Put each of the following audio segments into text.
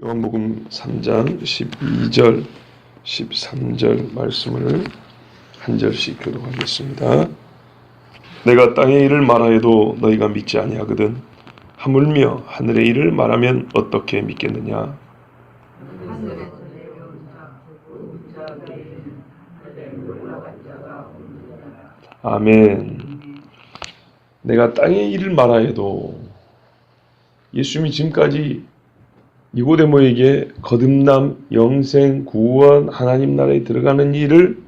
요한복음 3장 12절, 13절 말씀을 한 절씩 교독하겠습니다. 내가 땅의 일을 말하여도 너희가 믿지 아니하거든 하물며 하늘의 일을 말하면 어떻게 믿겠느냐. 아멘. 내가 땅의 일을 말하여도 예수님이 지금까지 니고데모에게 거듭남, 영생, 구원, 하나님 나라에 들어가는 일을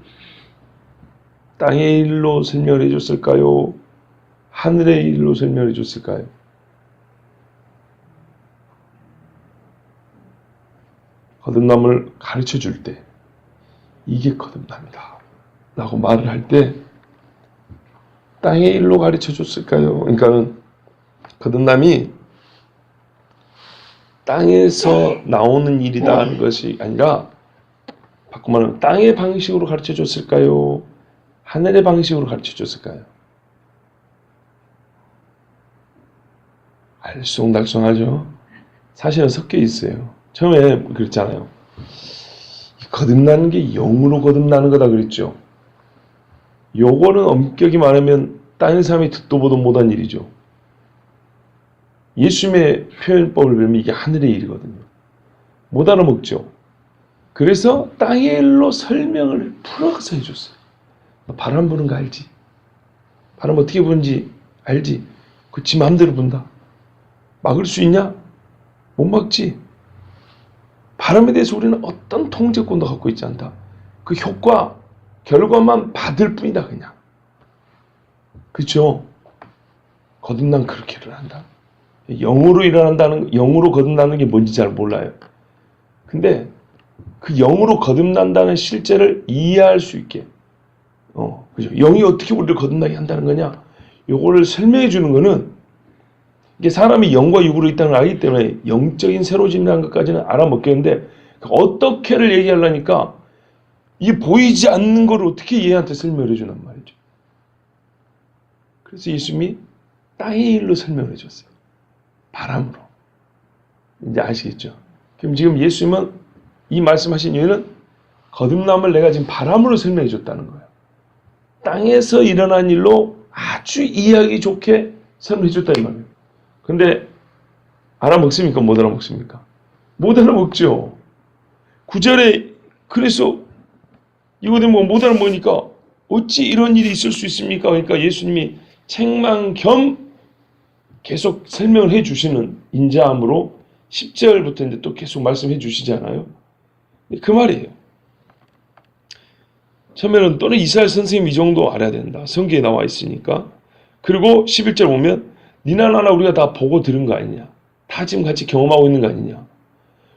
땅의 일로 설명해 줬을까요? 하늘의 일로 설명해 줬을까요? 거듭남을 가르쳐 줄 때 이게 거듭남이다 라고 말을 할 때 땅의 일로 가르쳐 줬을까요? 그러니까는 거듭남이 땅에서 나오는 일이다 하는 것이 아니라 바꿔 말하면 땅의 방식으로 가르쳐 줬을까요? 하늘의 방식으로 가르쳐 줬을까요? 알쏭달쏭하죠? 사실은 섞여 있어요. 처음에 그랬잖아요. 거듭나는 게 영으로 거듭나는 거다 그랬죠. 요거는 엄격히 말하면 다른 사람이 듣도 보도 못한 일이죠. 예수님의 표현법을 배우면 이게 하늘의 일이거든요. 못 알아먹죠. 그래서 땅의 일로 설명을 풀어서 해줬어요. 바람 부는 거 알지? 바람 어떻게 부는지 알지? 그 지 마음대로 분다. 막을 수 있냐? 못 막지. 바람에 대해서 우리는 어떤 통제권도 갖고 있지 않다. 그 효과, 결과만 받을 뿐이다 그냥. 그렇죠? 거듭난 그렇게 일어난다. 영으로 일어난다는, 영으로 거듭나는 게 뭔지 잘 몰라요. 근데 그 영으로 거듭난다는 실제를 이해할 수 있게, 그죠? 영이 어떻게 우리를 거듭나게 한다는 거냐? 요거를 설명해 주는 거는 이게 사람이 영과 육으로 있다는 걸 알기 때문에 영적인 새로짐이라는 것까지는 알아먹겠는데 어떻게를 얘기하려니까 이게 보이지 않는 걸 어떻게 얘한테 설명해 주란 말이죠. 그래서 예수님이 땅의 일로 설명해 줬어요. 바람으로. 이제 아시겠죠? 그럼 지금 예수님은 이 말씀하신 이유는 거듭남을 내가 지금 바람으로 설명해 줬다는 거예요. 땅에서 일어난 일로 아주 이해하기 좋게 설명해 줬다 이 말이에요. 근데 알아먹습니까? 못 알아먹습니까? 못 알아먹죠. 9절에 그래서 이거 되면 못 알아먹으니까 어찌 이런 일이 있을 수 있습니까? 그러니까 예수님이 책망 겸 계속 설명을 해 주시는 인자함으로 10절부터 이제 또 계속 말씀해 주시잖아요. 그 말이에요. 처음에는 또는 이스라엘 선생님 이 정도 알아야 된다. 성경에 나와 있으니까. 그리고 11절 보면 니나 나나 우리가 다 보고 들은 거 아니냐. 다 지금 같이 경험하고 있는 거 아니냐.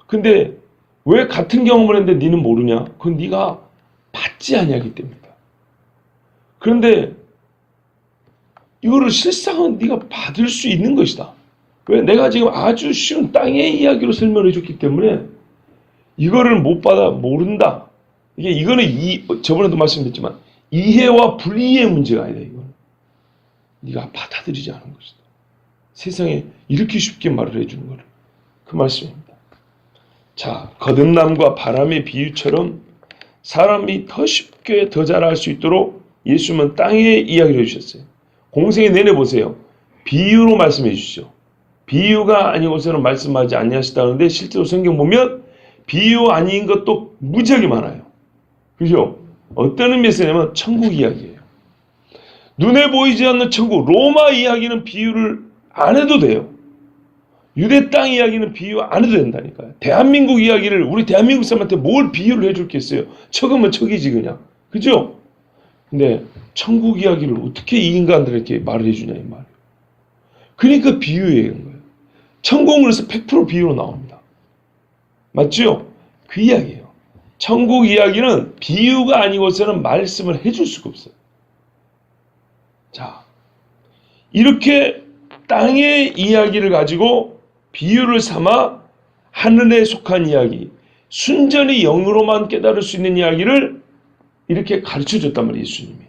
근데 왜 같은 경험을 했는데 니는 모르냐. 그건 네가 받지 아니하기 때문이다. 그런데 이거를 실상은 네가 받을 수 있는 것이다. 왜? 내가 지금 아주 쉬운 땅의 이야기로 설명해 줬기 때문에 이거를 못 받아 모른다. 이거는 저번에도 말씀드렸지만 이해와 불이해의 문제가 아니다. 이거는 네가 받아들이지 않은 것이다. 세상에 이렇게 쉽게 말을 해주는 거를 그 말씀입니다. 자, 거듭남과 바람의 비유처럼 사람이 더 쉽게 더 잘 알 수 있도록 예수님은 땅의 이야기를 해주셨어요. 공생에 내내 보세요. 비유로 말씀해 주시죠. 비유가 아니고서는 말씀하지 아니하시다는데 실제로 성경 보면 비유 아닌 것도 무지하게 많아요. 그죠? 어떤 의미에서냐면 천국 이야기예요. 눈에 보이지 않는 천국, 로마 이야기는 비유를 안 해도 돼요. 유대 땅 이야기는 비유 안 해도 된다니까요. 대한민국 이야기를 우리 대한민국 사람한테 뭘 비유를 해줄겠어요? 척으면 척이지 그냥. 그죠? 근데 천국 이야기를 어떻게 이 인간들에게 말을 해주냐 이 말이에요. 그러니까 비유예요. 천국은 그래서 100% 비유로 나옵니다. 맞죠? 그 이야기예요. 천국 이야기는 비유가 아니고서는 말씀을 해줄 수가 없어요. 자, 이렇게 땅의 이야기를 가지고 비유를 삼아 하늘에 속한 이야기, 순전히 영으로만 깨달을 수 있는 이야기를 이렇게 가르쳐줬단 말이에요. 예수님이.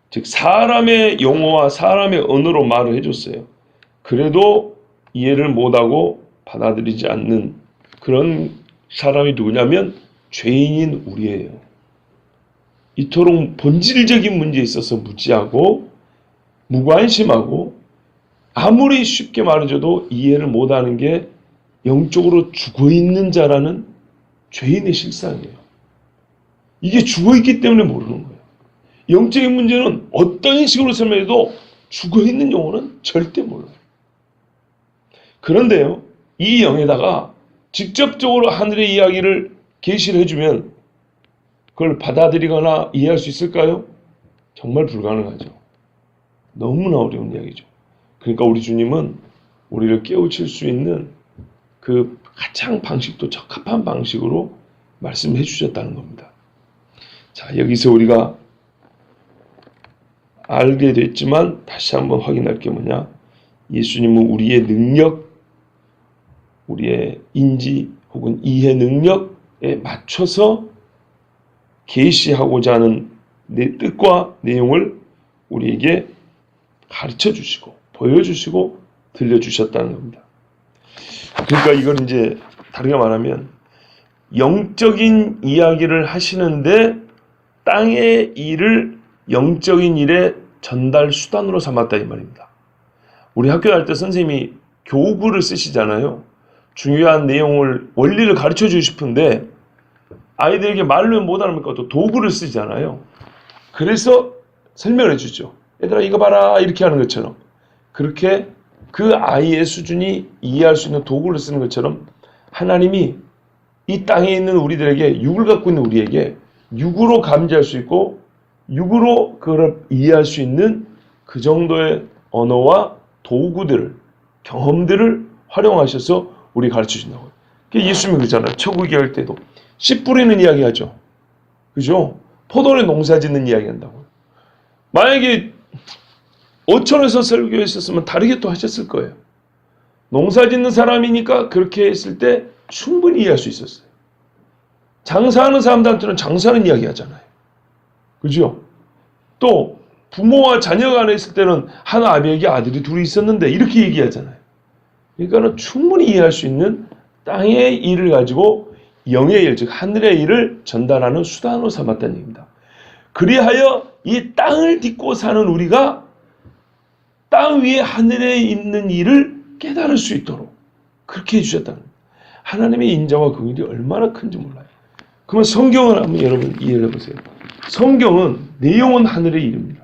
즉 사람의 용어와 사람의 언어로 말을 해줬어요. 그래도 이해를 못하고 받아들이지 않는 그런 사람이 누구냐면 죄인인 우리예요. 이토록 본질적인 문제에 있어서 무지하고 무관심하고 아무리 쉽게 말해줘도 이해를 못하는 게 영적으로 죽어있는 자라는 죄인의 실상이에요. 이게 죽어있기 때문에 모르는 거예요. 영적인 문제는 어떤 식으로 설명해도 죽어있는 영혼은 절대 몰라요. 그런데요, 이 영에다가 직접적으로 하늘의 이야기를 계시를 해주면 그걸 받아들이거나 이해할 수 있을까요? 정말 불가능하죠. 너무나 어려운 이야기죠. 그러니까 우리 주님은 우리를 깨우칠 수 있는 그 가장 방식도 적합한 방식으로 말씀해 주셨다는 겁니다. 자, 여기서 우리가 알게 됐지만 다시 한번 확인할 게 뭐냐? 예수님은 우리의 능력, 우리의 인지 혹은 이해 능력에 맞춰서 계시하고자 하는 내 뜻과 내용을 우리에게 가르쳐 주시고 보여주시고 들려주셨다는 겁니다. 그러니까 이걸 이제 다르게 말하면 영적인 이야기를 하시는데 땅의 일을 영적인 일의 전달 수단으로 삼았다 이 말입니다. 우리 학교 다닐 때 선생님이 교구를 쓰시잖아요. 중요한 내용을 원리를 가르쳐 주고 싶은데 아이들에게 말로 못 알아보니까 또 도구를 쓰잖아요. 그래서 설명을 해주죠. 얘들아 이거 봐라 이렇게 하는 것처럼 그렇게 그 아이의 수준이 이해할 수 있는 도구를 쓰는 것처럼 하나님이 이 땅에 있는 우리들에게 육을 갖고 있는 우리에게 육으로 감지할 수 있고 육으로 그걸 이해할 수 있는 그 정도의 언어와 도구들을 경험들을 활용하셔서 우리 가르쳐 주신다고요. 예수님이 그러잖아요. 천국에 갈 때도 씨 뿌리는 이야기 하죠. 그죠? 포도를 농사 짓는 이야기 한다고요. 만약에 어촌에서 설교했었으면 다르게 또 하셨을 거예요. 농사 짓는 사람이니까 그렇게 했을 때 충분히 이해할 수 있었어요. 장사하는 사람들한테는 장사하는 이야기 하잖아요. 그죠? 또 부모와 자녀가 안에 있을 때는 한 아비에게 아들이 둘이 있었는데 이렇게 얘기하잖아요. 그러니까는 충분히 이해할 수 있는 땅의 일을 가지고 영의 일, 즉 하늘의 일을 전달하는 수단으로 삼았다는 얘기입니다. 그리하여 이 땅을 딛고 사는 우리가 땅 위에 하늘에 있는 일을 깨달을 수 있도록 그렇게 해주셨다는 겁니다. 하나님의 인자와 긍휼이 얼마나 큰지 몰라요. 그러면 성경을 한번 여러분 이해를 해보세요. 성경은 내용은 하늘의 일입니다.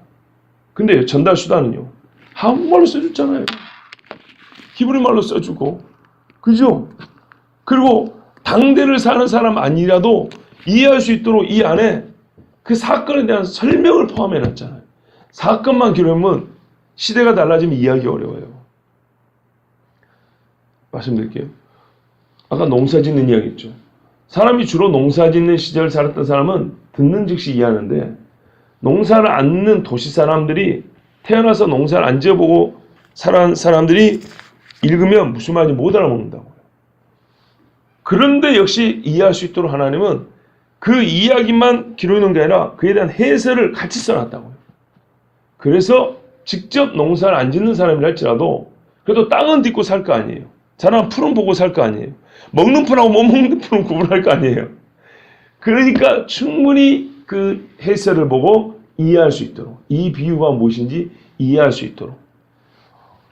근데 전달 수단은요. 한국말로 써줬잖아요. 히브리 말로 써주고 그죠? 그리고 당대를 사는 사람 아니라도 이해할 수 있도록 이 안에 그 사건에 대한 설명을 포함해놨잖아요. 사건만 기록하면 시대가 달라지면 이해하기 어려워요. 말씀드릴게요. 아까 농사 짓는 이야기 했죠. 사람이 주로 농사 짓는 시절 살았던 사람은 듣는 즉시 이해하는데 농사를 안 짓는 도시 사람들이 태어나서 농사를 안 지어보고 살아온 사람들이 읽으면 무슨 말인지 못 알아먹는다고요. 그런데 역시 이해할 수 있도록 하나님은 그 이야기만 기록해놓은 게 아니라 그에 대한 해설을 같이 써놨다고요. 그래서 직접 농사를 안 짓는 사람이라 할지라도 그래도 땅은 딛고 살 거 아니에요. 자라는 풀은 보고 살 거 아니에요. 먹는 풀하고 못 먹는 풀은 구분할 거 아니에요. 그러니까 충분히 그 해설을 보고 이해할 수 있도록 이 비유가 무엇인지 이해할 수 있도록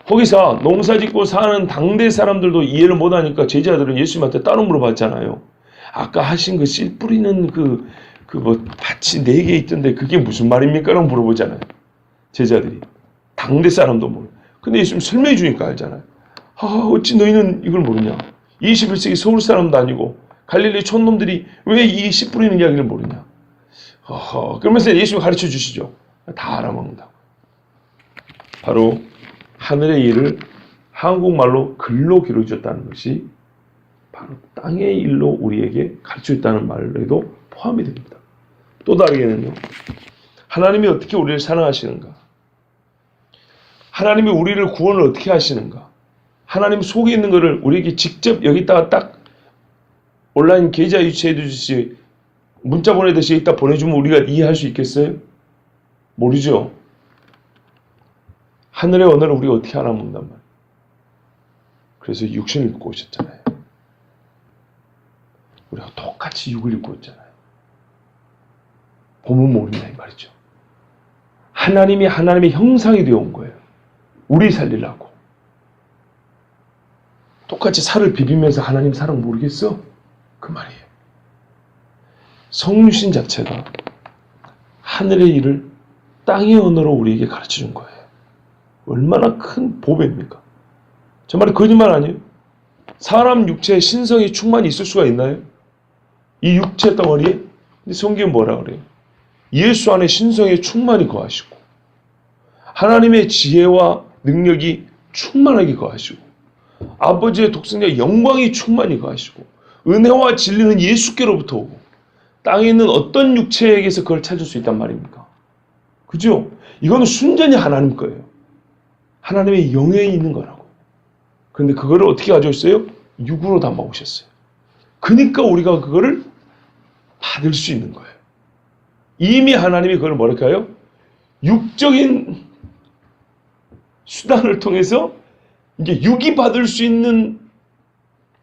거기서 농사 짓고 사는 당대 사람들도 이해를 못하니까 제자들은 예수님한테 따로 물어봤잖아요. 아까 하신 그 씨 뿌리는 뭐 밭이 4개 있던데 그게 무슨 말입니까? 라고 물어보잖아요. 제자들이. 당대 사람도 모르고. 근데 예수님 설명해 주니까 알잖아요. 어찌 너희는 이걸 모르냐. 21세기 서울 사람도 아니고 갈릴리 촌놈들이 왜 이 씨 뿌리는 이야기를 모르냐. 그러면서 예수님 가르쳐 주시죠. 다 알아먹는다고. 바로 하늘의 일을 한국말로 글로 기록해 줬다는 것이 바로 땅의 일로 우리에게 가르쳐 줬다는 말에도 포함이 됩니다. 또 다르게는요. 하나님이 어떻게 우리를 사랑하시는가? 하나님이 우리를 구원을 어떻게 하시는가? 하나님 속에 있는 것을 우리에게 직접 여기다가 딱 온라인 계좌 유치해 주듯이 문자 보내듯이 여기다 보내주면 우리가 이해할 수 있겠어요? 모르죠. 하늘의 언어를 우리가 어떻게 알아먹는단 말이에요. 그래서 육신을 입고 오셨잖아요. 우리가 똑같이 육을 입고 있잖아요. 보면 모른다 이 말이죠. 하나님이 하나님의 형상이 되어 온 거예요. 우리 살리려고. 똑같이 살을 비비면서 하나님 사랑 모르겠어? 그 말이에요. 성육신 자체가 하늘의 일을 땅의 언어로 우리에게 가르쳐준 거예요. 얼마나 큰 보배입니까? 저 말이 거짓말 아니에요? 사람 육체에 신성의 충만이 있을 수가 있나요? 이 육체 덩어리에? 근데 성경은 뭐라 그래요? 예수 안에 신성의 충만이 거하시고 하나님의 지혜와 능력이 충만하게 거하시고 아버지의 독생자의 영광이 충만히 거하시고 은혜와 진리는 예수께로부터 오고 땅에 있는 어떤 육체에게서 그걸 찾을 수 있단 말입니까? 그죠? 이거는 순전히 하나님 거예요. 하나님의 영에 있는 거라고. 그런데 그거를 어떻게 가져오셨어요? 육으로 담아오셨어요. 그러니까 우리가 그거를 받을 수 있는 거예요. 이미 하나님이 그걸 뭐랄까요? 육적인 수단을 통해서 이제 육이 받을 수 있는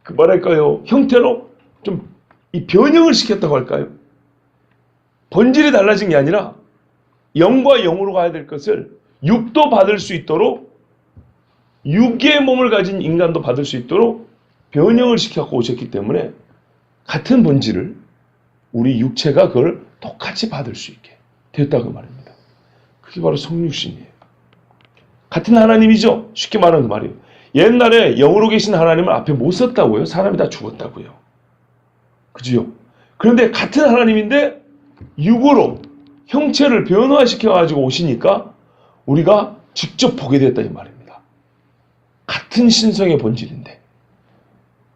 그 뭐랄까요? 형태로 좀 이 변형을 시켰다고 할까요? 본질이 달라진 게 아니라 영과 영으로 가야 될 것을 육도 받을 수 있도록 육의 몸을 가진 인간도 받을 수 있도록 변형을 시켜갖고 오셨기 때문에 같은 본질을 우리 육체가 그걸 똑같이 받을 수 있게 됐다고 말입니다. 그게 바로 성육신이에요. 같은 하나님이죠. 쉽게 말하는 그 말이에요. 옛날에 영으로 계신 하나님을 앞에 못 썼다고요. 사람이 다 죽었다고요. 그지요? 그런데 같은 하나님인데 육으로 형체를 변화시켜가지고 오시니까 우리가 직접 보게 됐다 이 말입니다. 같은 신성의 본질인데.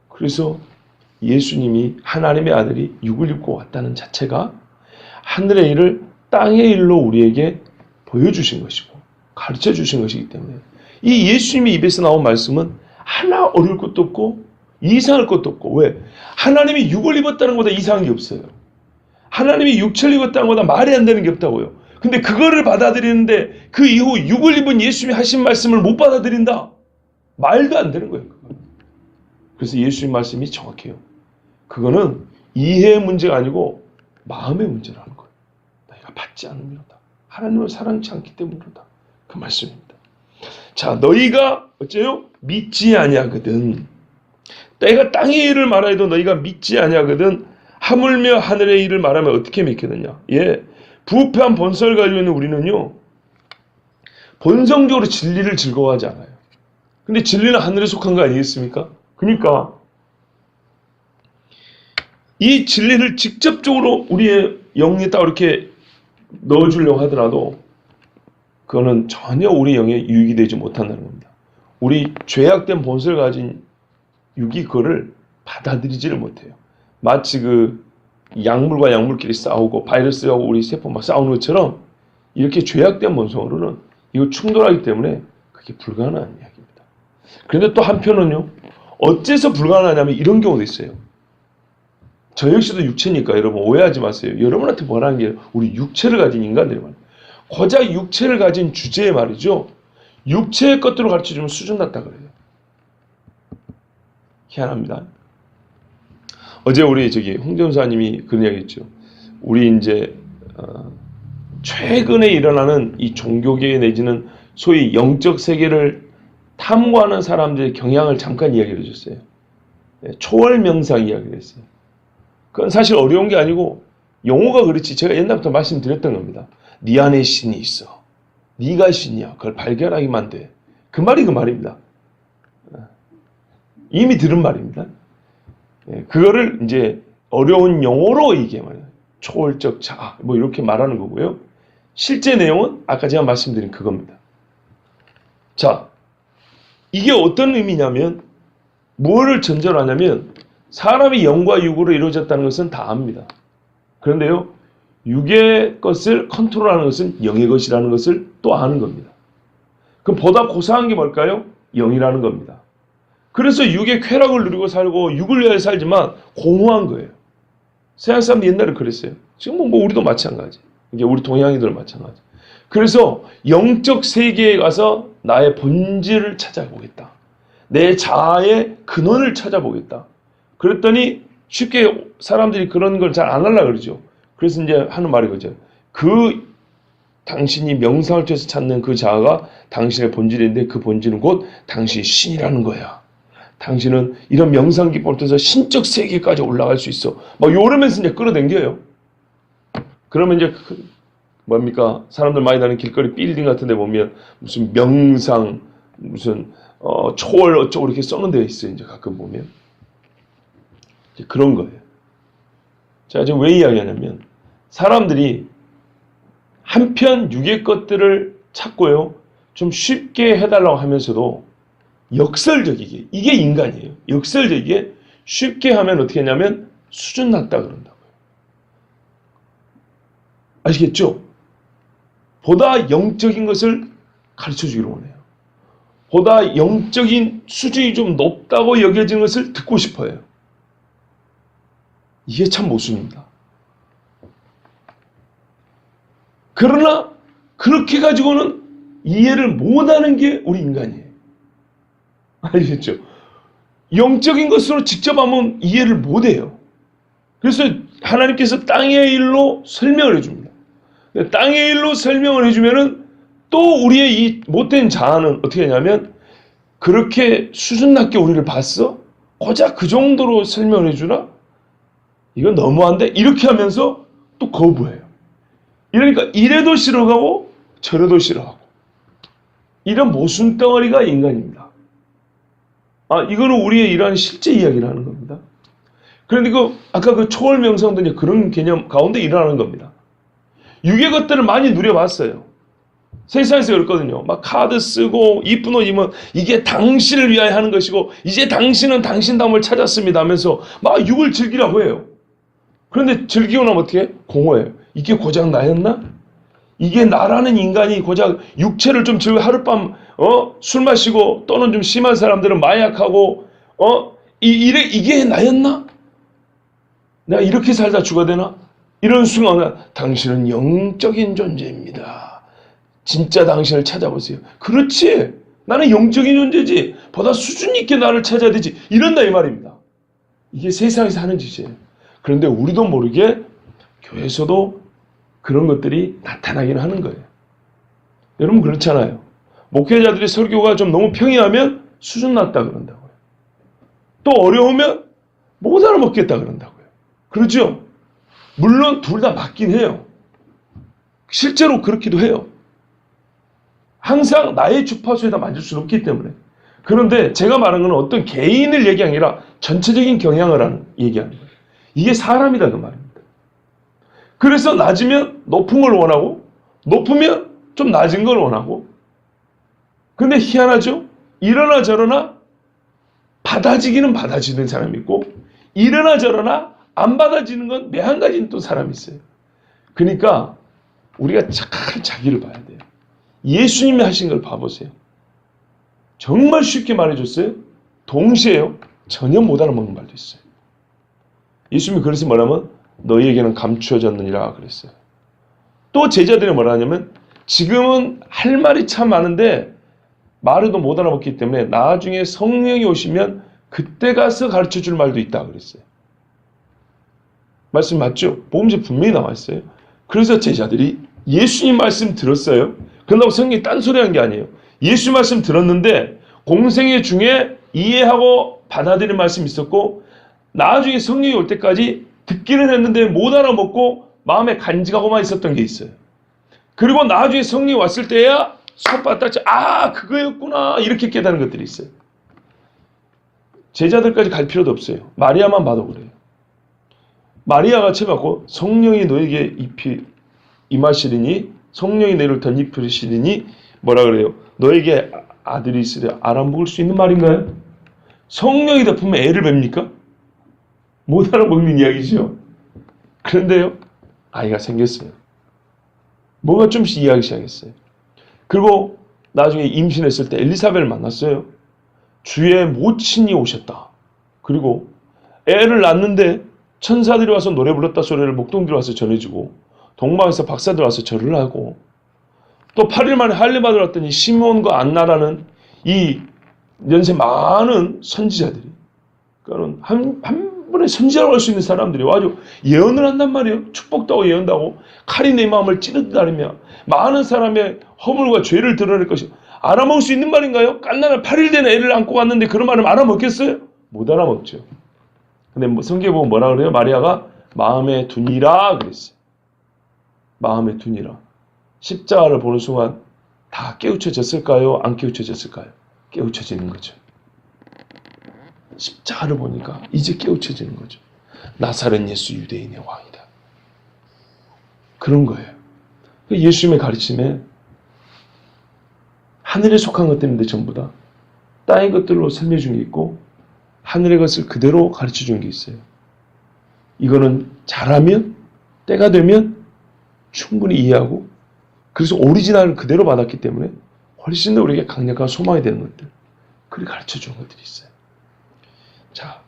그래서 예수님이 하나님의 아들이 육을 입고 왔다는 자체가 하늘의 일을 땅의 일로 우리에게 보여주신 것이고 가르쳐 주신 것이기 때문에 이 예수님의 입에서 나온 말씀은 하나 어려울 것도 없고 이상할 것도 없고 왜? 하나님이 육을 입었다는 것보다 이상한 게 없어요. 하나님이 육체를 입었다는 것보다 말이 안 되는 게 없다고요. 근데 그거를 받아들이는데 그 이후 육을 입은 예수님이 하신 말씀을 못 받아들인다. 말도 안 되는 거예요. 그건. 그래서 예수님 말씀이 정확해요. 그거는 이해의 문제가 아니고 마음의 문제라는 거예요. 너희가 받지 않으면다. 하나님을 사랑치 않기 때문이다. 그 말씀입니다. 자, 너희가 어째요? 믿지 아니하거든. 내가 땅의 일을 말하여도 너희가 믿지 아니하거든. 하물며 하늘의 일을 말하면 어떻게 믿겠느냐? 예, 부패한 본성을 가지고 있는 우리는요, 본성적으로 진리를 즐거워하지 않아요. 근데 진리는 하늘에 속한 거 아니겠습니까? 그러니까 이 진리를 직접적으로 우리의 영에다 이렇게 넣어주려고 하더라도 그거는 전혀 우리 영에 유익이 되지 못한다는 겁니다. 우리 죄악된 본성을 가진 육이 그거를 받아들이지를 못해요. 마치 그 약물과 약물끼리 싸우고 바이러스하고 우리 세포 막 싸우는 것처럼 이렇게 죄악된 본성으로는 이거 충돌하기 때문에 그게 불가능한 이야기입니다. 그런데 또 한편은요, 어째서 불가능하냐면 이런 경우도 있어요. 저 역시도 육체니까 여러분 오해하지 마세요. 여러분한테 뭐라는 게 우리 육체를 가진 인간들이 말이에요. 고작 육체를 가진 주제에 말이죠. 육체의 것들을 가르쳐주면 수준 낮다 그래요. 희한합니다. 어제 우리 홍전사님이 그런 이야기 했죠. 우리 이제 최근에 일어나는 이 종교계 내지는 소위 영적 세계를 탐구하는 사람들의 경향을 잠깐 이야기를 해줬어요. 초월 명상 이야기를 했어요. 그건 사실 어려운 게 아니고 용어가 그렇지 제가 옛날부터 말씀드렸던 겁니다. 네 안에 신이 있어. 네가 신이야. 그걸 발견하기만 돼. 그 말이 그 말입니다. 이미 들은 말입니다. 그거를 이제 어려운 용어로 이게 말이에요. 초월적 자아 뭐 이렇게 말하는 거고요. 실제 내용은 아까 제가 말씀드린 그겁니다. 자, 이게 어떤 의미냐면 뭐를 전제로 하냐면 사람이 영과 육으로 이루어졌다는 것은 다 압니다. 그런데요, 육의 것을 컨트롤하는 것은 영의 것이라는 것을 또 아는 겁니다. 그럼 보다 고상한 게 뭘까요? 영이라는 겁니다. 그래서 육의 쾌락을 누리고 살고 육을 위하여 살지만 공허한 거예요. 서양 사람들 옛날에 그랬어요. 지금 뭐 우리도 마찬가지. 이게 우리 동양인들 마찬가지. 그래서 영적 세계에 가서 나의 본질을 찾아보겠다. 내 자아의 근원을 찾아보겠다. 그랬더니 쉽게 사람들이 그런 걸 잘 안 하려고 그러죠. 그래서 이제 하는 말이 그죠. 당신이 명상을 통해서 찾는 그 자아가 당신의 본질인데 그 본질은 곧 당신이 신이라는 거야. 당신은 이런 명상 기법을 통해서 신적 세계까지 올라갈 수 있어. 막 이러면서 이제 끌어당겨요. 그러면 이제 뭡니까? 사람들 많이 다니는 길거리 빌딩 같은 데 보면 무슨 명상, 무슨 초월 어쩌고 이렇게 써놓은 데가 있어요. 이제 가끔 보면. 이제 그런 거예요. 자, 지금 왜 이야기하냐면 사람들이 한편 육의 것들을 찾고요. 좀 쉽게 해달라고 하면서도 역설적이게, 이게 인간이에요. 역설적이게 쉽게 하면 어떻게 하냐면 수준 낮다 그런다고요. 아시겠죠? 보다 영적인 것을 가르쳐 주기를 원해요. 보다 영적인 수준이 좀 높다고 여겨지는 것을 듣고 싶어요. 이게 참 모순입니다. 그러나 그렇게 가지고는 이해를 못하는 게 우리 인간이에요. 아시겠죠? 영적인 것으로 직접 하면 이해를 못해요. 그래서 하나님께서 땅의 일로 설명을 해줍니다. 땅의 일로 설명을 해주면은 또 우리의 이 못된 자아는 어떻게 하냐면 그렇게 수준 낮게 우리를 봤어? 고작 그 정도로 설명을 해주나? 이건 너무한데? 이렇게 하면서 또 거부해요. 이러니까 이래도 싫어하고 저래도 싫어하고 이런 모순덩어리가 인간입니다. 이거는 우리의 이러한 실제 이야기를 하는 겁니다. 그런데 아까 그 초월 명상도 이제 그런 개념 가운데 일어나는 겁니다. 육의 것들을 많이 누려봤어요. 세상에서 그렇거든요. 막 카드 쓰고 이쁜 옷 입으면 이게 당신을 위하여 하는 것이고 이제 당신은 당신다움을 찾았습니다 하면서 막 육을 즐기라고 해요. 그런데 즐기고 나면 어떻게 해? 공허해요. 이게 고작 나였나? 이게 나라는 인간이 고작 육체를 좀 즐겨 하룻밤 술 마시고 또는 좀 심한 사람들은 마약하고 이게 나였나? 내가 이렇게 살다 죽어야 되나? 이런 순간에 당신은 영적인 존재입니다. 진짜 당신을 찾아보세요. 그렇지. 나는 영적인 존재지. 보다 수준 있게 나를 찾아야 되지. 이런다 이 말입니다. 이게 세상에서 하는 짓이에요. 그런데 우리도 모르게 교회에서도 그런 것들이 나타나긴 하는 거예요. 여러분 그렇잖아요. 목회자들이 설교가 좀 너무 평이하면 수준 낮다 그런다고요. 또 어려우면 못 알아먹겠다 그런다고요. 그렇죠? 물론 둘 다 맞긴 해요. 실제로 그렇기도 해요. 항상 나의 주파수에다 맞을 수는 없기 때문에. 그런데 제가 말한 건 어떤 개인을 얘기한 게 아니라 전체적인 경향을 얘기하는 거예요. 이게 사람이다 그 말입니다. 그래서 낮으면 높은 걸 원하고 높으면 좀 낮은 걸 원하고 근데 희한하죠? 이러나 저러나 받아지기는 받아지는 사람이 있고 이러나 저러나 안 받아지는 건 매한가지는 또 사람이 있어요. 그러니까 우리가 착한 자기를 봐야 돼요. 예수님이 하신 걸 봐보세요. 정말 쉽게 말해줬어요. 동시에요. 전혀 못 알아먹는 말도 있어요. 예수님이 그래서 뭐라면 너희에게는 감추어졌느니라 그랬어요. 또 제자들이 뭐라 하냐면 지금은 할 말이 참 많은데 말을도 못 알아먹기 때문에 나중에 성령이 오시면 그때 가서 가르쳐줄 말도 있다 그랬어요. 말씀 맞죠? 복음서에 분명히 나와 있어요. 그래서 제자들이 예수님 말씀 들었어요. 그런다고 성령이 딴소리한 게 아니에요. 예수 말씀 들었는데 공생애 중에 이해하고 받아들이는 말씀이 있었고 나중에 성령이 올 때까지 듣기는 했는데 못 알아먹고 마음에 간직하고만 있었던 게 있어요. 그리고 나중에 성령이 왔을 때야 손바닥 그거였구나 이렇게 깨닫는 것들이 있어요. 제자들까지 갈 필요도 없어요. 마리아만 봐도 그래요. 마리아가 쳐갖고 성령이 너에게 임하시리니 성령이 너를 덧입히시리니 뭐라 그래요? 너에게 아들이 있으려 알아먹을 수 있는 말인가요? 성령이 덮으면 애를 뵙니까? 못 알아먹는 이야기죠. 그런데요, 아이가 생겼어요. 뭐가 좀씩 이해하기 시작했어요. 그리고 나중에 임신했을 때 엘리사벳을 만났어요. 주의 모친이 오셨다. 그리고 애를 낳는데 천사들이 와서 노래 불렀다 소리를 목동들이 와서 전해주고 동방에서 박사들 와서 절을 하고 또 8일 만에 할례 받으러 왔더니 시몬과 안나라는 이 연세 많은 선지자들이, 그러니까 한 번에 선지자라고 할 수 있는 사람들이 아주 예언을 한단 말이에요. 축복도 하고 예언도 하고 칼이 내 마음을 찌르다니며 많은 사람의 허물과 죄를 드러낼 것이 알아먹을 수 있는 말인가요? 갓난아 8일 된 애를 안고 왔는데 그런 말을 알아먹겠어요? 못 알아먹죠. 근데 성경에 보면 뭐라 그래요? 마리아가 마음에 두니라 그랬어요. 마음에 두니라. 십자가를 보는 순간 다 깨우쳐졌을까요? 안 깨우쳐졌을까요? 깨우쳐지는 거죠. 십자가를 보니까 이제 깨우쳐지는 거죠. 나사렛 예수 유대인의 왕이다. 그런 거예요. 예수님의 가르침에 하늘에 속한 것들인데 전부 다 땅의 것들로 설명해 준 게 있고 하늘의 것을 그대로 가르쳐 준 게 있어요. 이거는 잘하면 때가 되면 충분히 이해하고 그래서 오리지널을 그대로 받았기 때문에 훨씬 더 우리에게 강력한 소망이 되는 것들 그렇게 가르쳐 주는 것들이 있어요. 자,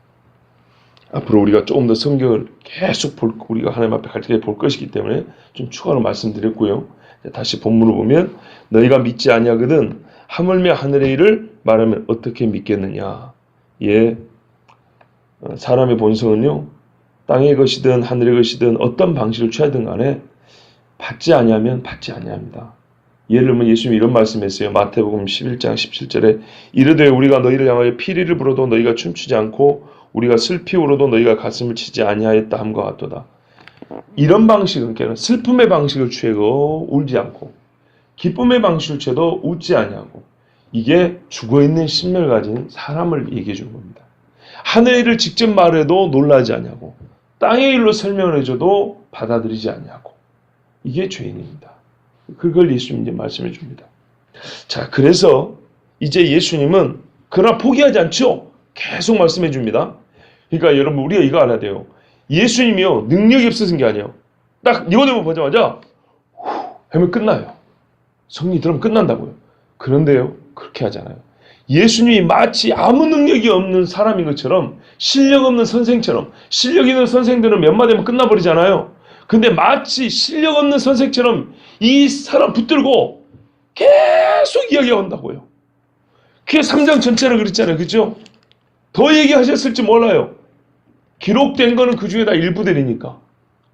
앞으로 우리가 조금 더 성경을 계속 우리가 하나님 앞에 가르쳐 볼 것이기 때문에 좀 추가로 말씀드렸고요. 다시 본문을 보면 너희가 믿지 아니하거든 하물며 하늘의 일을 말하면 어떻게 믿겠느냐. 예, 사람의 본성은요 땅의 것이든 하늘의 것이든 어떤 방식을 취하든 간에 받지 아니하면 받지 아니합니다. 예를 들면 예수님이 이런 말씀했어요. 마태복음 11장 17절에 이르되 우리가 너희를 향하여 피리를 불어도 너희가 춤추지 않고 우리가 슬피 울어도 너희가 가슴을 치지 아니하였다 함과 같도다. 이런 방식은 그러니까 슬픔의 방식을 취하고 울지 않고 기쁨의 방식을 취해도 웃지 아니하고 이게 죽어있는 심령을 가진 사람을 얘기해 주는 겁니다. 하늘의 일을 직접 말해도 놀라지 아니하고 땅의 일로 설명을 해줘도 받아들이지 아니하고 이게 죄인입니다. 그걸 예수님이 이제 말씀해 줍니다. 자, 그래서 이제 예수님은 그러나 포기하지 않죠. 계속 말씀해 줍니다. 그러니까 여러분 우리가 이거 알아야 돼요. 예수님이요 능력이 없어진 게 아니에요. 딱 니고데모 보자마자 후 하면 끝나요. 성리 들으면 끝난다고요. 그런데요 그렇게 하잖아요. 예수님이 마치 아무 능력이 없는 사람인 것처럼 실력 없는 선생처럼 실력 있는 선생들은 몇 마디면 끝나버리잖아요. 근데 마치 실력 없는 선생처럼 이 사람 붙들고 계속 이야기한다고요. 그게 3장 전체를 그랬잖아요. 그죠? 더 얘기하셨을지 몰라요. 기록된 거는 그 중에 다 일부들이니까.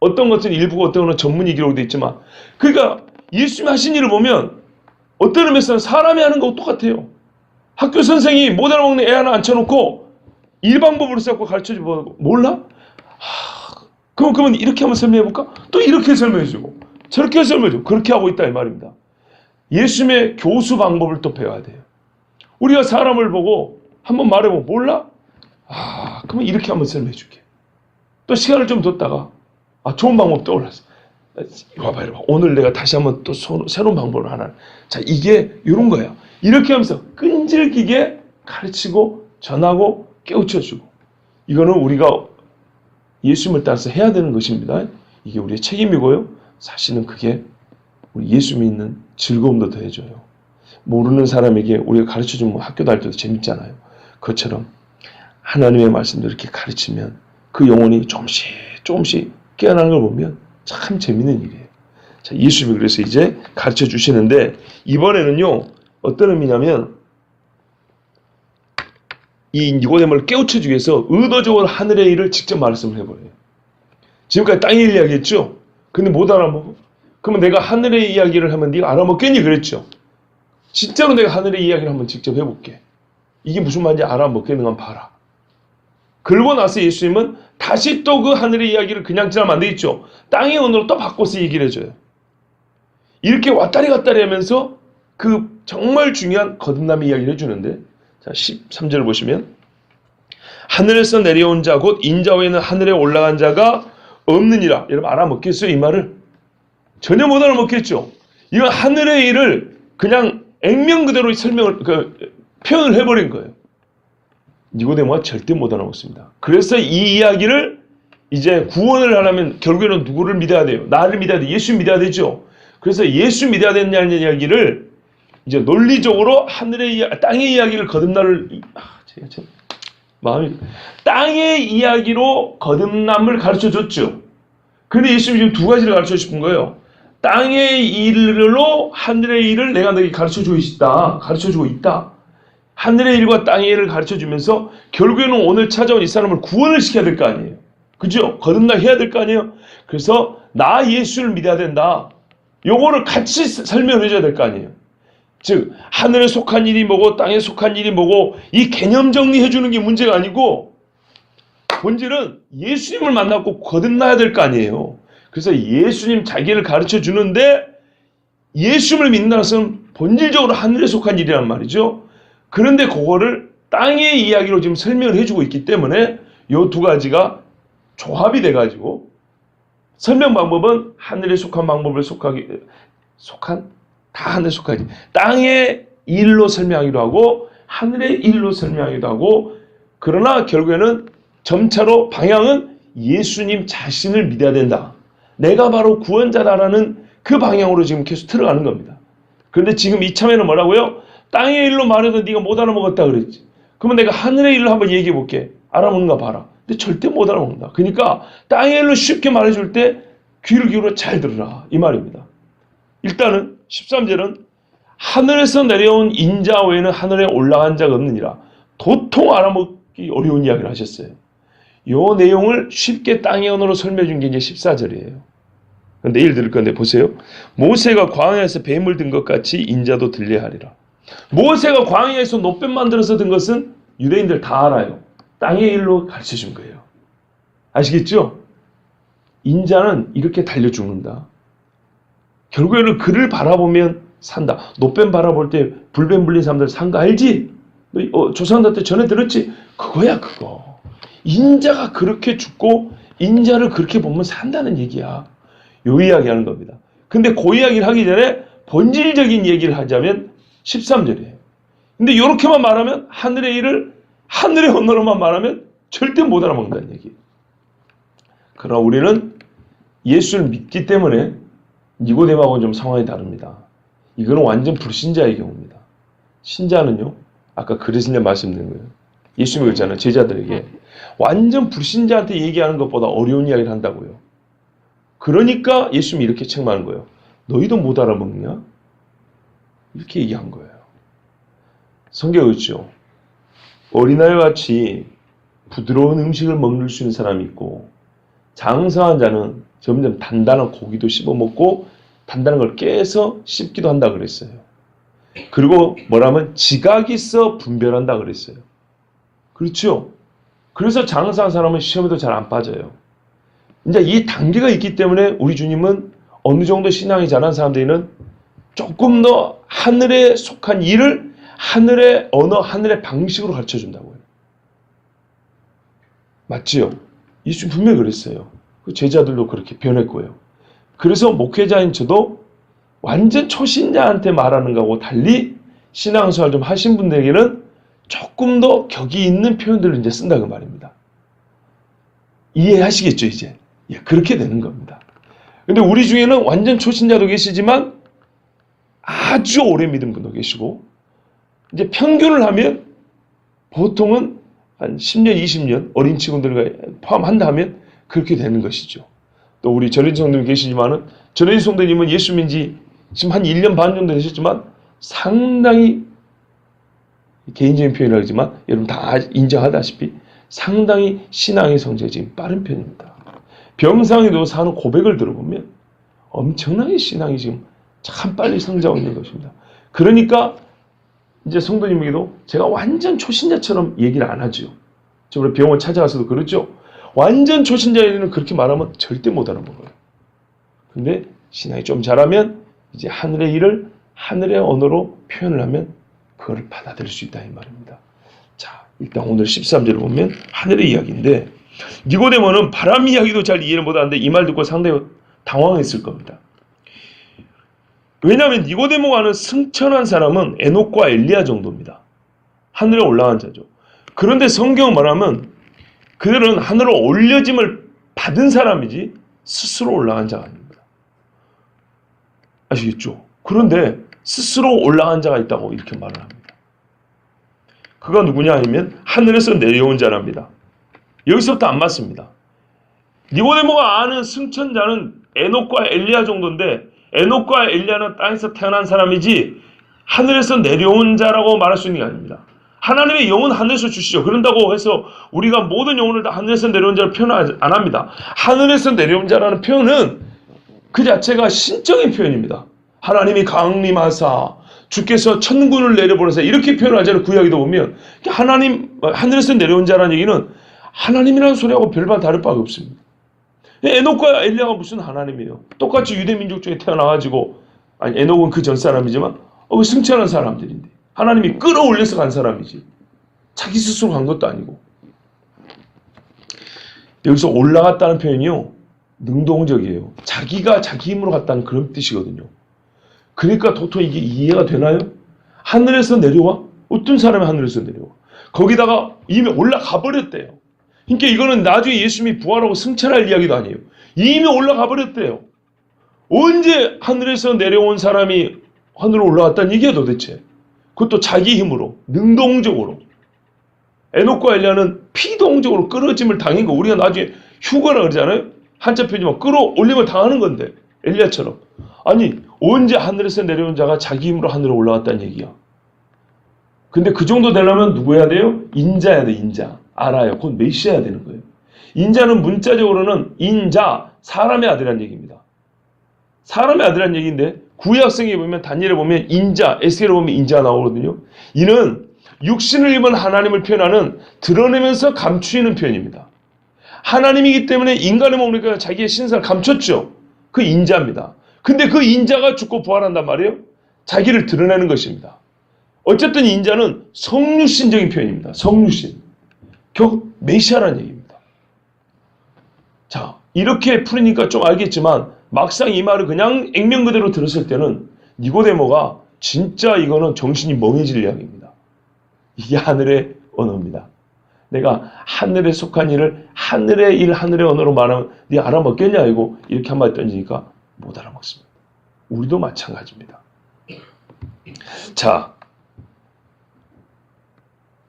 어떤 것은 일부고 어떤 것은 전문이 기록되어 있지만 그러니까 예수님이 하신 일을 보면 어떤 의미에서는 사람이 하는 거하고 똑같아요. 학교 선생이 못 알아먹는 애 하나 앉혀놓고 일방법으로 써갖고 가르쳐주고 뭐, 몰라? 그러면 이렇게 한번 설명해볼까? 또 이렇게 설명해주고 저렇게 설명해주고 그렇게 하고 있다 이 말입니다. 예수님의 교수 방법을 또 배워야 돼요. 우리가 사람을 보고 한번 말해보면 몰라? 그러면 이렇게 한번 설명해줄게. 또 시간을 좀 뒀다가 좋은 방법 떠올랐어. 이거 봐봐. 오늘 내가 다시 한번 또 새로운 방법을 하나. 자, 이게 이런 거예요. 이렇게 하면서 끈질기게 가르치고 전하고 깨우쳐주고 이거는 우리가 예수님을 따라서 해야 되는 것입니다. 이게 우리의 책임이고요. 사실은 그게 우리 예수 믿는 즐거움도 더해줘요. 모르는 사람에게 우리가 가르쳐주면 학교 다닐 때도 재밌잖아요. 그것처럼 하나님의 말씀도 이렇게 가르치면 그 영혼이 조금씩 깨어나는 걸 보면 참 재밌는 일이에요. 자, 예수님이 그래서 이제 가르쳐 주시는데 이번에는요 어떤 의미냐면 이 니고데모를 깨우쳐주기 위해서 의도적으로 하늘의 일을 직접 말씀을 해버려요. 지금까지 땅의 일 이야기했죠? 근데 못 알아먹어. 그러면 내가 하늘의 이야기를 하면 네가 알아먹겠니? 그랬죠? 진짜로 내가 하늘의 이야기를 한번 직접 해볼게. 이게 무슨 말인지 알아먹겠는가 한번 봐라. 그러고 나서 예수님은 다시 또 그 하늘의 이야기를 그냥 지나면 안 되겠죠? 땅의 언어로 또 바꿔서 얘기를 해줘요. 이렇게 왔다리 갔다리 하면서 그 정말 중요한 거듭남의 이야기를 해주는데 자, 13절을 보시면 하늘에서 내려온 자 곧 인자 외에는 하늘에 올라간 자가 없느니라. 여러분 알아먹겠어요? 이 말을? 전혀 못 알아먹겠죠? 이건 하늘의 일을 그냥 액면 그대로 표현을 해버린 거예요. 니고데모가 절대 못 알아먹습니다. 그래서 이 이야기를 이제 구원을 하려면 결국에는 누구를 믿어야 돼요? 나를 믿어야 돼. 예수 믿어야 되죠? 그래서 예수 믿어야 되냐는 이야기를 이제 논리적으로 땅의 이야기를 거듭남을 제가 참 마음이 땅의 이야기로 거듭남을 가르쳐 줬죠. 그런데 예수님이 지금 두 가지를 가르쳐 싶은 거예요. 땅의 일로 하늘의 일을 내가 너에게 가르쳐 주고 있다. 하늘의 일과 땅의 일을 가르쳐주면서 결국에는 오늘 찾아온 이 사람을 구원을 시켜야 될 거 아니에요. 그죠? 거듭나게 해야 될 거 아니에요. 그래서 나 예수를 믿어야 된다. 요거를 같이 설명해 줘야 될 거 아니에요. 즉 하늘에 속한 일이 뭐고 땅에 속한 일이 뭐고 이 개념 정리해 주는 게 문제가 아니고 본질은 예수님을 만나고 거듭나야 될 거 아니에요. 그래서 예수님 자기를 가르쳐 주는데 예수님을 믿는다는 것은 본질적으로 하늘에 속한 일이란 말이죠. 그런데 그거를 땅의 이야기로 지금 설명을 해주고 있기 때문에 이 두 가지가 조합이 돼가지고 설명 방법은 하늘에 속한 방법을 다 하늘에 속하지. 땅의 일로 설명하기도 하고 하늘의 일로 설명하기도 하고 그러나 결국에는 점차로 방향은 예수님 자신을 믿어야 된다. 내가 바로 구원자다라는 그 방향으로 지금 계속 들어가는 겁니다. 그런데 지금 이참에는 뭐라고요? 땅의 일로 말해도 네가 못 알아먹었다 그랬지. 그러면 내가 하늘의 일로 한번 얘기해 볼게. 알아먹는가 봐라. 근데 절대 못 알아먹는다. 그러니까 땅의 일로 쉽게 말해줄 때 귀를 기울여 잘 들으라. 이 말입니다. 일단은 13절은 하늘에서 내려온 인자 외에는 하늘에 올라간 자가 없느니라. 도통 알아먹기 어려운 이야기를 하셨어요. 이 내용을 쉽게 땅의 언어로 설명해 준 게 이제 14절이에요. 내일 들을 건데 보세요. 모세가 광야에서 뱀을 든 것 같이 인자도 들려하리라. 모세가 광야에서 노뱀 만들어서 든 것은 유대인들 다 알아요. 땅의 일로 가르쳐 준 거예요. 아시겠죠? 인자는 이렇게 달려 죽는다. 결국에는 그를 바라보면 산다. 노뱀 바라볼 때 불뱀 불린 사람들 산 거 알지? 조상들한테 전해 들었지? 그거야 그거. 인자가 그렇게 죽고 인자를 그렇게 보면 산다는 얘기야. 요 이야기 하는 겁니다. 근데 그 이야기를 하기 전에 본질적인 얘기를 하자면 13절이에요. 근데 이렇게만 말하면 하늘의 일을 하늘의 언어로만 말하면 절대 못 알아먹는다는 얘기예요. 그러나 우리는 예수를 믿기 때문에 니고데모하고는 좀 상황이 다릅니다. 이거는 완전 불신자의 경우입니다. 신자는요, 아까 그리스도님 말씀드린 거예요. 예수님이 그랬잖아요. 제자들에게 완전 불신자한테 얘기하는 것보다 어려운 이야기를 한다고요. 그러니까 예수님이 이렇게 책망하는 거예요. 너희도 못 알아먹냐? 이렇게 얘기한 거예요. 성경에 있죠. 어린아이같이 부드러운 음식을 먹을 수 있는 사람이 있고 장성한 자는 점점 단단한 고기도 씹어먹고 단단한 걸 깨서 씹기도 한다 그랬어요. 그리고 뭐라면 지각이 있어 분별한다 그랬어요. 그렇죠? 그래서 장성한 사람은 시험에도 잘 안 빠져요. 이제 이 단계가 있기 때문에 우리 주님은 어느 정도 신앙이 잘한 사람들은 조금 더 하늘에 속한 일을 하늘의 언어, 하늘의 방식으로 가르쳐 준다고요. 맞지요? 예수님 분명히 그랬어요. 그 제자들도 그렇게 변했고요. 그래서 목회자인 저도 완전 초신자한테 말하는 거하고 달리 신앙생활 좀 하신 분들에게는 조금 더 격이 있는 표현들을 이제 쓴다 그 말입니다. 이해하시겠죠, 이제? 예, 그렇게 되는 겁니다. 근데 우리 중에는 완전 초신자도 계시지만 아주 오래 믿은 분도 계시고 이제 평균을 하면 보통은 한 10년, 20년 어린 친구들과 포함한다 하면 그렇게 되는 것이죠. 또 우리 전혜진 성도님 계시지만은 전혜진 성도님은 예수 믿지 지금 한 1년 반 정도 되셨지만 상당히 개인적인 표현이라고 하지만 여러분 다 인정하다시피 상당히 신앙의 성장이 지금 빠른 편입니다. 병상에도 사는 고백을 들어보면 엄청나게 신앙이 지금 참 빨리 성장하고 있는 것입니다. 그러니까 이제 성도님에게도 제가 완전 초신자처럼 얘기를 안 하죠. 저번에 병원 찾아가서도 그렇죠. 완전 초신자에는 그렇게 말하면 절대 못 알아먹어요. 근데 신앙이 좀 잘하면 이제 하늘의 일을 하늘의 언어로 표현을 하면 그걸 받아들일 수 있다 이 말입니다. 자, 일단 오늘 13절을 보면 하늘의 이야기인데 니고데모는 바람 이야기도 잘 이해를 못하는데 이 말 듣고 상당히 당황했을 겁니다. 왜냐하면 니고데모가 아는 승천한 사람은 에녹과 엘리야 정도입니다. 하늘에 올라간 자죠. 그런데 성경은 말하면 그들은 하늘로 올려짐을 받은 사람이지 스스로 올라간 자가 아닙니다. 아시겠죠? 그런데 스스로 올라간 자가 있다고 이렇게 말을 합니다. 그가 누구냐 하면 하늘에서 내려온 자랍니다. 여기서부터 안 맞습니다. 니고데모가 아는 승천자는 에녹과 엘리야 정도인데 에녹과 엘리야는 땅에서 태어난 사람이지 하늘에서 내려온 자라고 말할 수 있는 게 아닙니다. 하나님의 영은 하늘에서 주시죠. 그런다고 해서 우리가 모든 영혼을 다 하늘에서 내려온 자를 표현 안 합니다. 하늘에서 내려온 자라는 표현은 그 자체가 신적인 표현입니다. 하나님이 강림하사 주께서 천군을 내려보내사 이렇게 표현하잖아요. 구약에도 보면 하나님 하늘에서 내려온 자라는 얘기는 하나님이라는 소리하고 별반 다를 바가 없습니다. 에녹과 엘리야가 무슨 하나님이에요? 똑같이 유대 민족 중에 태어나가지고 아니 에녹은 그 전 사람이지만 승천한 사람들인데 하나님이 끌어올려서 간 사람이지 자기 스스로 간 것도 아니고. 여기서 올라갔다는 표현이요 능동적이에요. 자기가 자기 힘으로 갔다는 그런 뜻이거든요. 그러니까 도토리 이게 이해가 되나요? 하늘에서 내려와? 어떤 사람이 하늘에서 내려와? 거기다가 이미 올라가 버렸대요. 그러니까 이거는 나중에 예수님이 부활하고 승천할 이야기도 아니에요. 이미 올라가 버렸대요. 언제 하늘에서 내려온 사람이 하늘로 올라갔다는 얘기야 도대체? 그것도 자기 힘으로 능동적으로. 에녹과 엘리야는 피동적으로 끌어짐을 당한 거. 우리가 나중에 휴거라 그러잖아요. 한자 표현이면 끌어올림을 당하는 건데 엘리야처럼. 아니 언제 하늘에서 내려온 자가 자기 힘으로 하늘로 올라갔다는 얘기야. 근데 그 정도 되려면 누구 해야 돼요? 인자야 돼. 인자. 알아요. 곧 메시아야 되는 거예요. 인자는 문자적으로는 인자, 사람의 아들이라는 얘기입니다. 사람의 아들이라는 얘기인데 구약성에 보면 다니엘에 보면 인자, 에스겔에 보면 인자가 나오거든요. 이는 육신을 입은 하나님을 표현하는 드러내면서 감추이는 표현입니다. 하나님이기 때문에 인간의 몸이니까 자기의 신상을 감췄죠. 그 인자입니다. 근데 그 인자가 죽고 부활한단 말이에요. 자기를 드러내는 것입니다. 어쨌든 인자는 성육신적인 표현입니다. 성육신. 결국 메시아라는 얘기입니다. 자, 이렇게 풀으니까 좀 알겠지만 막상 이 말을 그냥 액면 그대로 들었을 때는 니고데모가 진짜 이거는 정신이 멍해질 이야기입니다. 이게 하늘의 언어입니다. 내가 하늘에 속한 일을 하늘의 일, 하늘의 언어로 말하면 네 알아먹겠냐 이거 이렇게 한마디 던지니까 못 알아먹습니다. 우리도 마찬가지입니다. 자,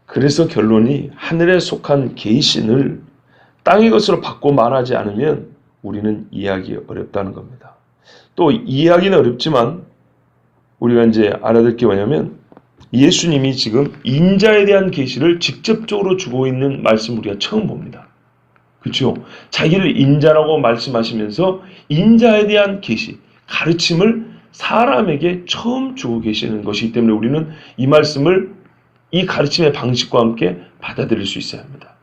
그래서 결론이 하늘에 속한 계신을 땅의 것으로 바꿔 말하지 않으면 우리는 이해하기 어렵다는 겁니다. 또 이해하기는 어렵지만 우리가 이제 알아둘 게 뭐냐면 예수님이 지금 인자에 대한 계시를 직접적으로 주고 있는 말씀 우리가 처음 봅니다. 그렇죠? 자기를 인자라고 말씀하시면서 인자에 대한 계시, 가르침을 사람에게 처음 주고 계시는 것이기 때문에 우리는 이 말씀을 이 가르침의 방식과 함께 받아들일 수 있어야 합니다.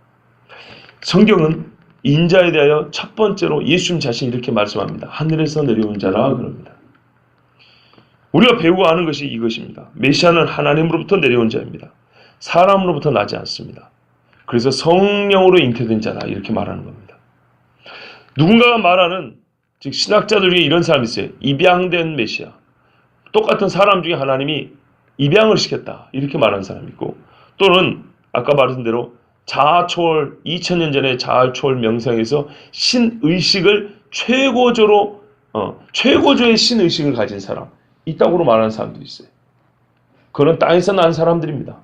성경은 인자에 대하여 첫 번째로 예수님 자신이 이렇게 말씀합니다. 하늘에서 내려온 자라 그럽니다. 우리가 배우고 아는 것이 이것입니다. 메시아는 하나님으로부터 내려온 자입니다. 사람으로부터 나지 않습니다. 그래서 성령으로 잉태된 자라 이렇게 말하는 겁니다. 누군가가 말하는 즉 신학자들 중에 이런 사람이 있어요. 입양된 메시아. 똑같은 사람 중에 하나님이 입양을 시켰다 이렇게 말하는 사람이 있고 또는 아까 말한 대로 자아초월 2000년 전에 자아초월 명상에서 신의식을 최고조의 신의식을 가진 사람 이따구로 말하는 사람도 있어요. 그런 땅에서 난 사람들입니다.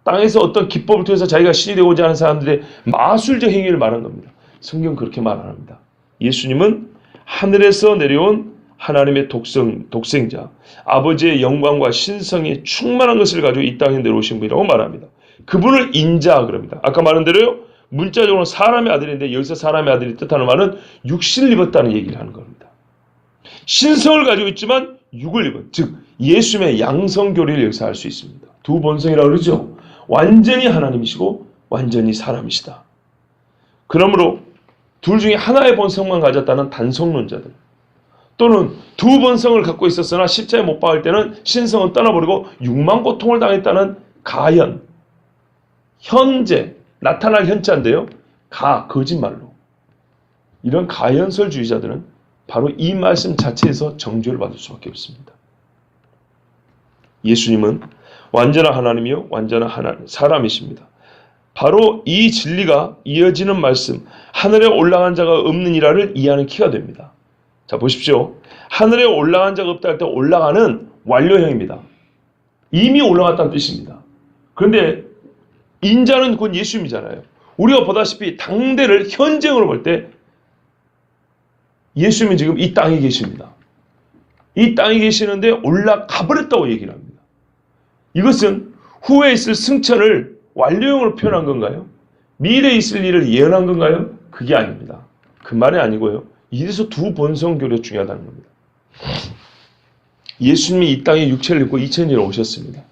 땅에서 어떤 기법을 통해서 자기가 신이 되고자 하는 사람들의 마술적 행위를 말한 겁니다. 성경은 그렇게 말 안 합니다. 예수님은 하늘에서 내려온 하나님의 독생자, 아버지의 영광과 신성이 충만한 것을 가지고 이 땅에 내려오신 분이라고 말합니다. 그분을 인자 그럽니다. 아까 말한 대로요. 문자적으로 사람의 아들인데 여기서 사람의 아들이 뜻하는 말은 육신을 입었다는 얘기를 하는 겁니다. 신성을 가지고 있지만 육을 입은, 즉 예수님의 양성교리를 여기서 알 수 있습니다. 두 본성이라고 그러죠. 완전히 하나님이시고 완전히 사람이시다. 그러므로 둘 중에 하나의 본성만 가졌다는 단성론자들 또는 두 본성을 갖고 있었으나 십자가에 못 박을 때는 신성은 떠나버리고 육만 고통을 당했다는 가현, 현재, 나타날 현자인데요. 거짓말로. 이런 가현설주의자들은 바로 이 말씀 자체에서 정죄를 받을 수밖에 없습니다. 예수님은 완전한 하나님이요 완전한 사람이십니다. 바로 이 진리가 이어지는 말씀, 하늘에 올라간 자가 없느니라를 이해하는 키가 됩니다. 자 보십시오. 하늘에 올라간 자가 없다 할 때 올라가는 완료형입니다. 이미 올라갔다는 뜻입니다. 그런데 인자는 곧 예수님이잖아요. 우리가 보다시피 당대를 현재으로 볼 때 예수님은 지금 이 땅에 계십니다. 이 땅에 계시는데 올라가 버렸다고 얘기를 합니다. 이것은 후에 있을 승천을 완료형으로 표현한 건가요? 미래에 있을 일을 예언한 건가요? 그게 아닙니다. 그 말이 아니고요. 이래서 두 본성 교류 중요하다는 겁니다. 예수님이 이 땅에 육체를 입고 2000년에 오셨습니다.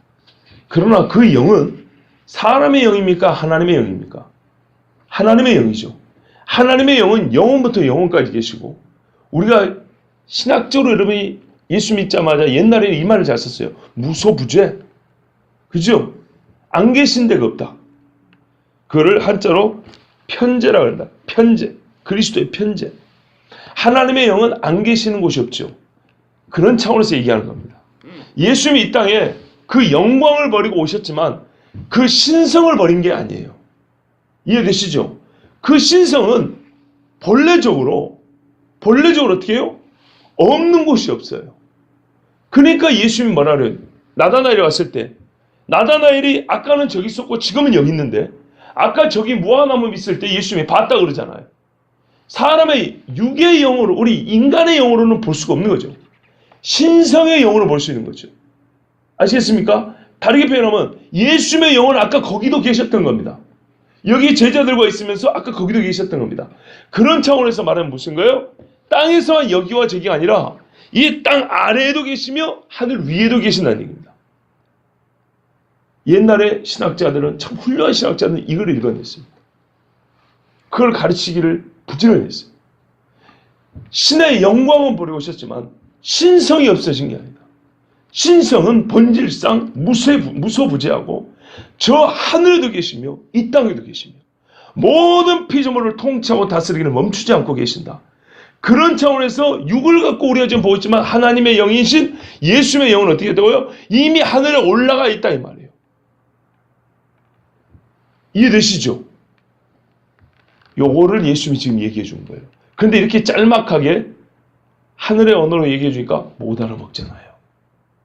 그러나 그 영은 사람의 영입니까? 하나님의 영입니까? 하나님의 영이죠. 하나님의 영은 영원부터 영원까지 계시고, 우리가 신학적으로 여러분이 예수 믿자마자 옛날에는 이 말을 잘 썼어요. 무소부재. 그죠? 안 계신 데가 없다. 그거를 한자로 편재라고 한다. 편재. 그리스도의 편재. 하나님의 영은 안 계시는 곳이 없죠. 그런 차원에서 얘기하는 겁니다. 예수님이 이 땅에 그 영광을 버리고 오셨지만 그 신성을 버린 게 아니에요. 이해되시죠? 그 신성은 본래적으로 어떻게 해요? 없는 곳이 없어요. 그러니까 예수님이 뭐라 그래요? 나다나엘이 왔을 때, 나다나엘이 아까는 저기 있었고 지금은 여기 있는데, 아까 저기 무화과나무 있을 때 예수님이 봤다 그러잖아요. 사람의 육의 영으로, 우리 인간의 영으로는 볼 수가 없는 거죠. 신성의 영으로 볼 수 있는 거죠. 아시겠습니까? 다르게 표현하면 예수님의 영은 아까 거기도 계셨던 겁니다. 여기 제자들과 있으면서 아까 거기도 계셨던 겁니다. 그런 차원에서 말하면 무슨 거예요? 땅에서만 여기와 저기가 아니라 이 땅 아래에도 계시며 하늘 위에도 계신다는 얘기입니다. 옛날에 신학자들은, 참 훌륭한 신학자들은 이걸 읽어냈습니다. 그걸 가르치기를 부지런히 했어요. 신의 영광은 보려고 오셨지만 신성이 없어진 게 아니다. 신성은 본질상 무소부재하고 저 하늘에도 계시며 이 땅에도 계시며 모든 피조물을 통치하고 다스리기는 멈추지 않고 계신다. 그런 차원에서 육을 갖고 우리가 지금 보고 있지만 하나님의 영이신 예수님의 영은 어떻게 되고요? 이미 하늘에 올라가 있다 이 말이에요. 이해되시죠? 요거를 예수님이 지금 얘기해 준 거예요. 그런데 이렇게 짤막하게 하늘의 언어로 얘기해 주니까 못 알아먹잖아요.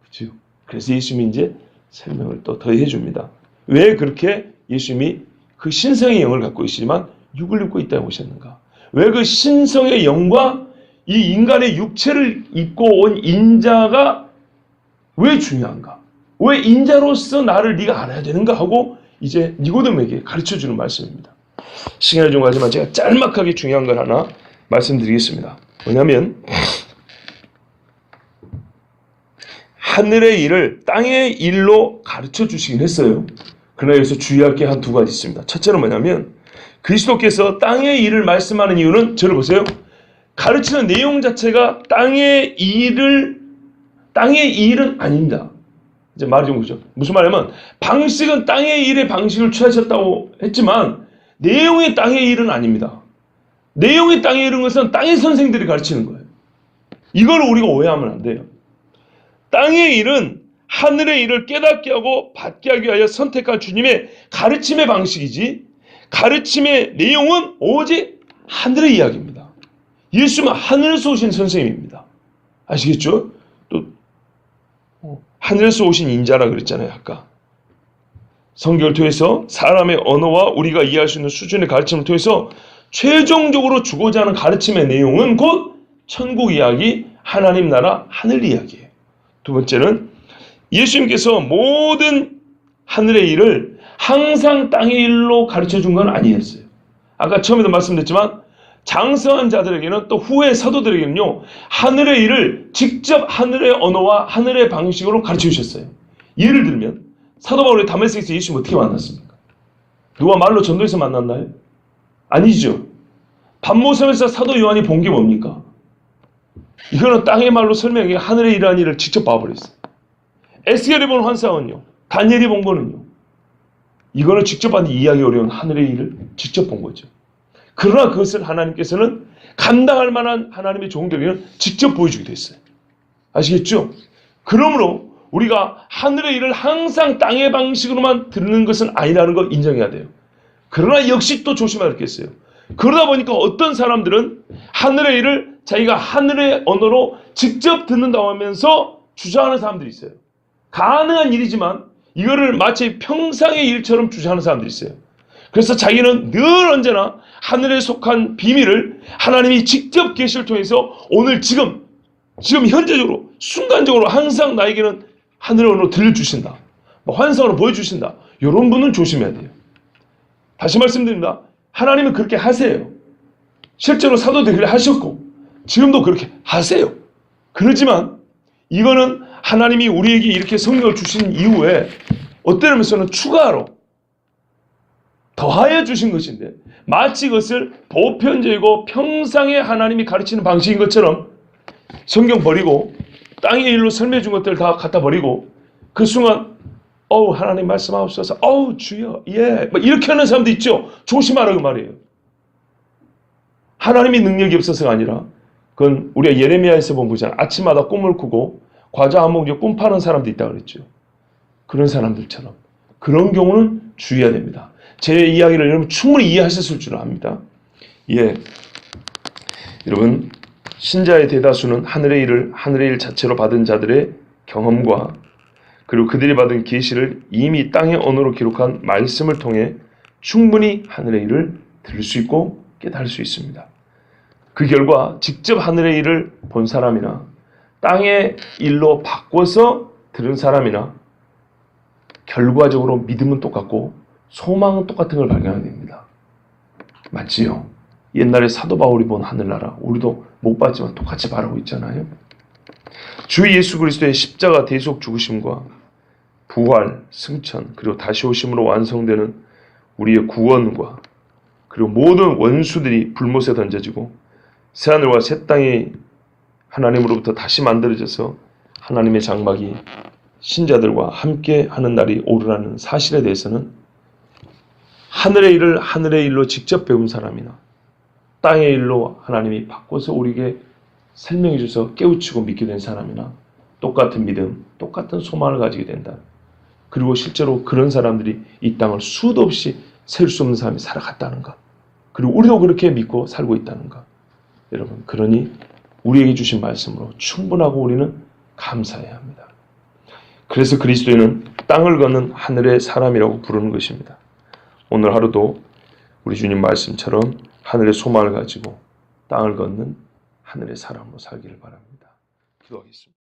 그렇죠? 그래서 예수님이 이제 설명을 또 더해 줍니다. 왜 그렇게 예수님이 그 신성의 영을 갖고 계시지만 육을 입고 있다고 오셨는가? 왜 그 신성의 영과 이 인간의 육체를 입고 온 인자가 왜 중요한가? 왜 인자로서 나를 네가 알아야 되는가 하고 이제 니고데모에게 가르쳐주는 말씀입니다. 시간이 좀 가지만 제가 짤막하게 중요한 걸 하나 말씀드리겠습니다. 뭐냐면 하늘의 일을 땅의 일로 가르쳐 주시긴 했어요. 그러나 여기서 주의할 게 한 두 가지 있습니다. 첫째는 뭐냐면 그리스도께서 땅의 일을 말씀하는 이유는, 저를 보세요. 가르치는 내용 자체가 땅의 일은 아닙니다. 이제 말이 좀 그죠. 무슨 말이냐면 방식은 땅의 일의 방식을 취하셨다고 했지만 내용이 땅의 일은 아닙니다. 내용이 땅의 일인 것은 땅의 선생들이 가르치는 거예요. 이걸 우리가 오해하면 안 돼요. 땅의 일은 하늘의 일을 깨닫게 하고 받게 하기 위하여 선택한 주님의 가르침의 방식이지, 가르침의 내용은 오직 하늘의 이야기입니다. 예수님은 하늘에서 오신 선생님입니다. 아시겠죠? 또 하늘에서 오신 인자라 그랬잖아요. 아까 성경을 통해서 사람의 언어와 우리가 이해할 수 있는 수준의 가르침을 통해서 최종적으로 주고자 하는 가르침의 내용은 곧 천국 이야기, 하나님 나라, 하늘 이야기예요. 두 번째는 예수님께서 모든 하늘의 일을 항상 땅의 일로 가르쳐 준 건 아니었어요. 아까 처음에도 말씀드렸지만 장성한 자들에게는, 또 후의 사도들에게는요, 하늘의 일을 직접 하늘의 언어와 하늘의 방식으로 가르쳐 주셨어요. 예를 들면 사도 바울이 다메섹에서 예수님 어떻게 만났습니까? 누가 말로 전도해서 만났나요? 아니죠. 반모섬에서 사도 요한이 본 게 뭡니까? 이거는 땅의 말로 설명해 하늘의 일하는 일을 직접 봐버렸어요. 에스겔이 본 환상은요, 다니엘이 본 거는요, 이거는 직접 하는 이해하기 어려운 하늘의 일을 직접 본 거죠. 그러나 그것을 하나님께서는 감당할 만한 하나님의 종들에게는 직접 보여주기도 했어요. 아시겠죠? 그러므로 우리가 하늘의 일을 항상 땅의 방식으로만 듣는 것은 아니라는 걸 인정해야 돼요. 그러나 역시 또 조심해야 겠어요. 그러다 보니까 어떤 사람들은 하늘의 일을 자기가 하늘의 언어로 직접 듣는다고 하면서 주장하는 사람들이 있어요. 가능한 일이지만 이거를 마치 평상의 일처럼 주장하는 사람들이 있어요. 그래서 자기는 늘 언제나 하늘에 속한 비밀을 하나님이 직접 계시를 통해서 오늘 지금 현재적으로 순간적으로 항상 나에게는 하늘의 언어로 들려주신다. 뭐 환상으로 보여주신다. 이런 분은 조심해야 돼요. 다시 말씀드립니다. 하나님은 그렇게 하세요. 실제로 사도들이 하셨고 지금도 그렇게 하세요. 그렇지만 이거는 하나님이 우리에게 이렇게 성령을 주신 이후에 어떤 의미에서는 추가로 더하여 주신 것인데 마치 그것을 보편적이고 평상에 하나님이 가르치는 방식인 것처럼 성경 버리고 땅의 일로 설명해 준 것들을 다 갖다 버리고 그 순간 하나님 말씀하옵소서 주여 뭐 이렇게 하는 사람도 있죠. 조심하라고 말이에요. 하나님이 능력이 없어서가 아니라 그건 우리가 예레미야에서 본 거잖아요. 아침마다 꿈을 꾸고 과자 한 몽지 꿈 파는 사람도 있다고 그랬죠. 그런 사람들처럼 그런 경우는 주의해야 됩니다. 제 이야기를 여러분 충분히 이해하셨을 줄 압니다. 여러분 신자의 대다수는 하늘의 일을 하늘의 일 자체로 받은 자들의 경험과 그리고 그들이 받은 계시를 이미 땅의 언어로 기록한 말씀을 통해 충분히 하늘의 일을 들을 수 있고 깨달을 수 있습니다. 그 결과 직접 하늘의 일을 본 사람이나 땅의 일로 바꿔서 들은 사람이나 결과적으로 믿음은 똑같고 소망은 똑같은 걸 발견하게 됩니다. 맞지요? 옛날에 사도 바울이 본 하늘나라 우리도 못 봤지만 똑같이 바라고 있잖아요. 주 예수 그리스도의 십자가 대속 죽으심과 부활, 승천 그리고 다시 오심으로 완성되는 우리의 구원과 그리고 모든 원수들이 불못에 던져지고 새하늘과 새 땅이 하나님으로부터 다시 만들어져서 하나님의 장막이 신자들과 함께 하는 날이 오르라는 사실에 대해서는 하늘의 일을 하늘의 일로 직접 배운 사람이나 땅의 일로 하나님이 바꿔서 우리에게 설명해 줘서 깨우치고 믿게 된 사람이나 똑같은 믿음, 똑같은 소망을 가지게 된다. 그리고 실제로 그런 사람들이 이 땅을 수도 없이 셀 수 없는 사람이 살아갔다는 것. 그리고 우리도 그렇게 믿고 살고 있다는 것. 여러분, 그러니 우리에게 주신 말씀으로 충분하고 우리는 감사해야 합니다. 그래서 그리스도인은 땅을 걷는 하늘의 사람이라고 부르는 것입니다. 오늘 하루도 우리 주님 말씀처럼 하늘의 소망을 가지고 땅을 걷는 하늘의 사람으로 살기를 바랍니다. 기도하겠습니다.